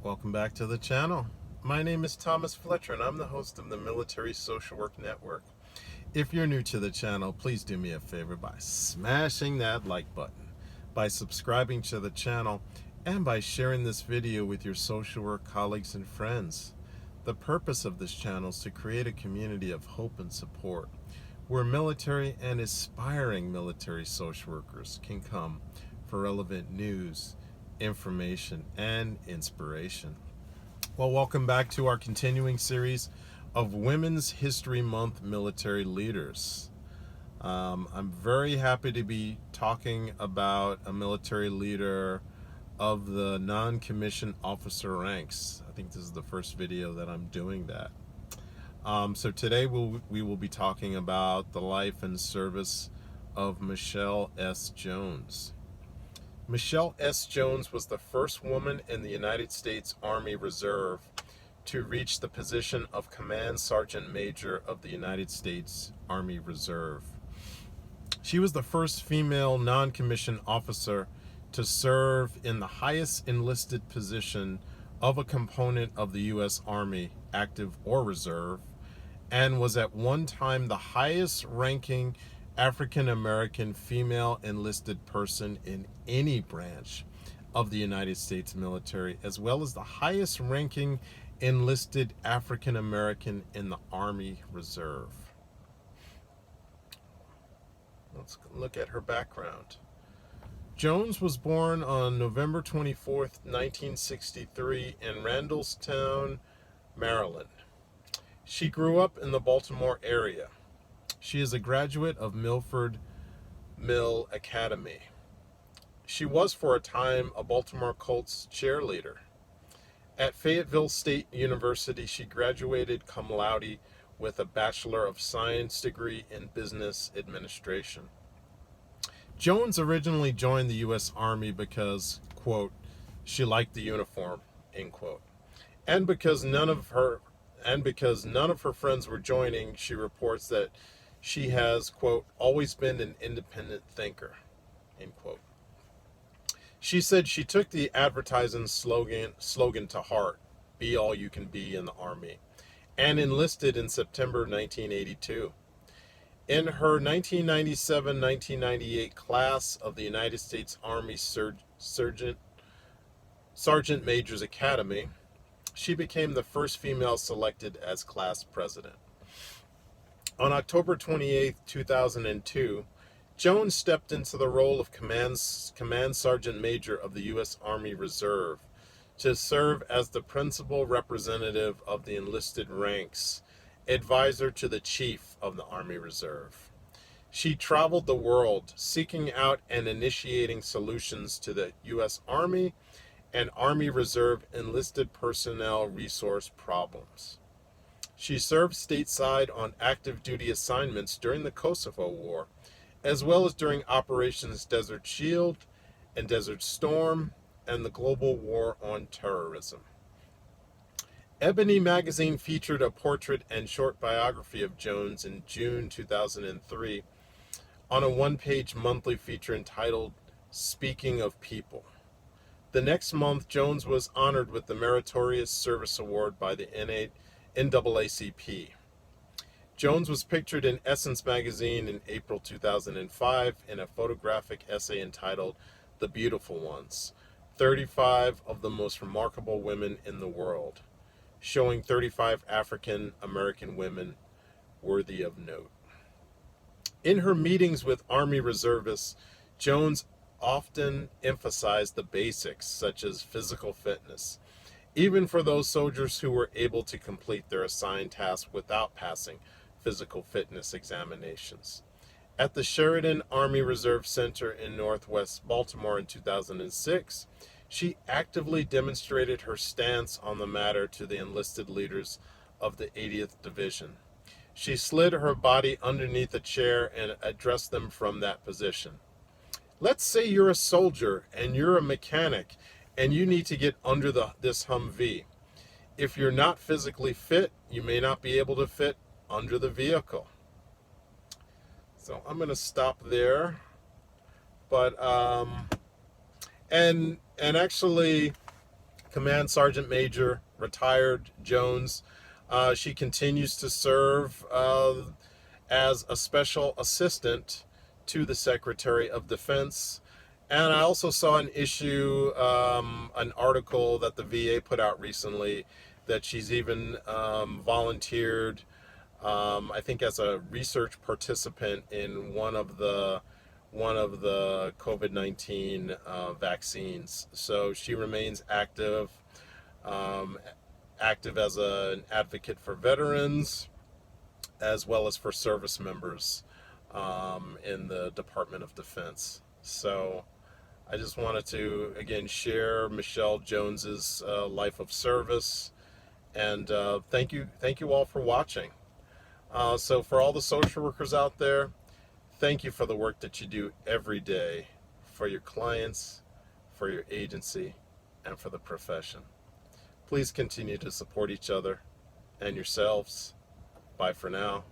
Welcome back to the channel. My name is Thomas Fletcher and I'm the host of the Military Social Work Network. If you're new to the channel, please do me a favor by smashing that like button, by subscribing to the channel, and by sharing this video with your social work colleagues and friends. The purpose of this channel is to create a community of hope and support where military and aspiring military social workers can come for relevant news, information, and inspiration. Well, welcome back to our continuing series of Women's History Month military leaders. I'm very happy to be talking about a military leader of the non-commissioned officer ranks. I think this is the first video that I'm doing that. So today we will be talking about the life and service of Michelle S. Jones. Michelle S. Jones was the first woman in the United States Army Reserve to reach the position of Command Sergeant Major of the United States Army Reserve. She was the first female non-commissioned officer to serve in the highest enlisted position of a component of the U.S. Army, active or reserve, and was at one time the highest ranking African-American female enlisted person in any branch of the United States military, as well as the highest ranking enlisted African-American in the Army Reserve. Let's look at her background. Jones was born on November 24th, 1963 in Randallstown, Maryland. She grew up in the Baltimore area. She is a graduate of Milford Mill Academy. She was for a time a Baltimore Colts cheerleader. At Fayetteville State University, she graduated cum laude with a Bachelor of Science degree in Business Administration. Jones originally joined the U.S. Army because, quote, she liked the uniform, end quote, and because none of her friends were joining. She reports that she has, quote, always been an independent thinker, end quote. She said she took the advertising slogan to heart, be all you can be in the Army, and enlisted in September 1982. In her 1997-1998 class of the United States Army Sergeant Major's Academy, she became the first female selected as class president. On October 28, 2002, Jones stepped into the role of Command Sergeant Major of the U.S. Army Reserve to serve as the principal representative of the enlisted ranks, advisor to the Chief of the Army Reserve. She traveled the world seeking out and initiating solutions to the U.S. Army and Army Reserve enlisted personnel resource problems. She served stateside on active duty assignments during the Kosovo War, as well as during Operations Desert Shield and Desert Storm and the global war on terrorism. Ebony magazine featured a portrait and short biography of Jones in June 2003 on a one-page monthly feature entitled Speaking of People. The next month, Jones was honored with the Meritorious Service Award by the NAACP. Jones was pictured in Essence magazine in April 2005 in a photographic essay entitled The Beautiful Ones, 35 of the Most Remarkable Women in the World, showing 35 African American women worthy of note. In her meetings with Army reservists, Jones often emphasized the basics such as physical fitness, even for those soldiers who were able to complete their assigned tasks without passing physical fitness examinations. At the Sheridan Army Reserve Center in Northwest Baltimore in 2006, she actively demonstrated her stance on the matter to the enlisted leaders of the 80th Division. She slid her body underneath a chair and addressed them from that position. Let's say you're a soldier and you're a mechanic and you need to get under this Humvee. If you're not physically fit, you may not be able to fit under the vehicle. So I'm going to stop there. But and actually Command Sergeant Major, retired Jones. She continues to serve as a special assistant to the Secretary of Defense. And I also saw an article that the VA put out recently that she's even volunteered, I think, as a research participant in one of the COVID-19 vaccines. So she remains um, active as an advocate for veterans as well as for service members in the Department of Defense. So I just wanted to again share Michelle Jones's life of service, and thank you all for watching. So for all the social workers out there, thank you for the work that you do every day for your clients, for your agency, and for the profession. Please continue to support each other and yourselves. Bye for now.